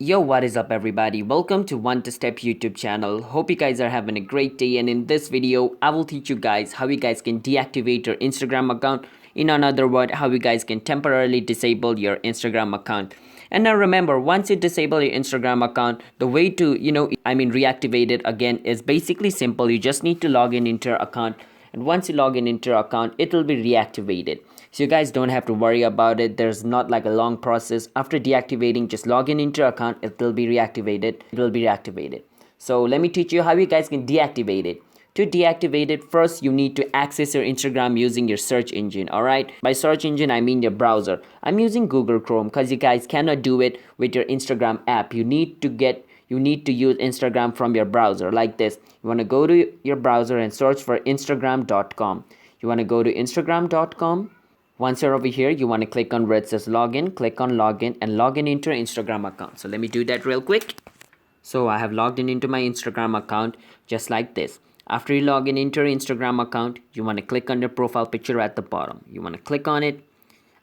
Yo, what is up everybody? Welcome to One to Step YouTube channel. Hope you guys are having a great day, and in this video I will teach you guys how you guys can deactivate your Instagram account. In another word, how you guys can temporarily disable your Instagram account. And now remember, once you disable your Instagram account, the way to reactivate it again is basically simple. You just need to log in into your account, and once you log in into your account, it will be reactivated. So you guys don't have to worry about it. There's not like a long process. After deactivating, just log in into your account. It will be reactivated. So let me teach you how you guys can deactivate it. To deactivate it, first you need to access your Instagram using your search engine. Alright, by search engine I mean your browser. I'm using Google Chrome because you guys cannot do it with your Instagram app. You need to use Instagram from your browser like this. You want to go to your browser and search for instagram.com. You want to go to instagram.com. Once you're over here, you want to click on where it says login. Click on login and log in into your Instagram account. So let me do that real quick. So I have logged in into my Instagram account just like this. After you log in into your Instagram account, you want to click on your profile picture at the bottom. You want to click on it.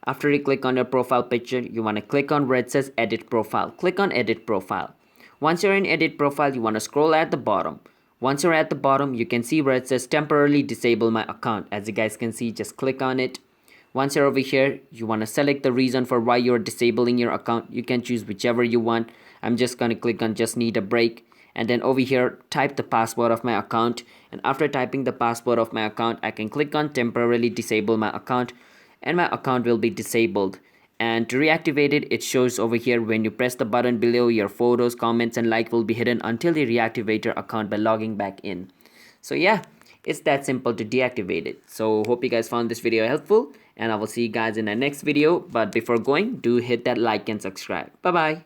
After you click on your profile picture, you want to click on where it says edit profile. Click on edit profile. Once you're in edit profile, you want to scroll at the bottom. Once you're at the bottom, you can see where it says temporarily disable my account. As you guys can see, just click on it. Once you're over here, you want to select the reason for why you're disabling your account. You can choose whichever you want. I'm just going to click on just need a break. And then over here, type the password of my account. And after typing the password of my account, I can click on temporarily disable my account. And my account will be disabled. And to reactivate it, it shows over here when you press the button below, your photos, comments, and like will be hidden until you reactivate your account by logging back in. So yeah, it's that simple to deactivate it. So hope you guys found this video helpful, and I will see you guys in the next video. But before going, do hit that like and subscribe. Bye bye.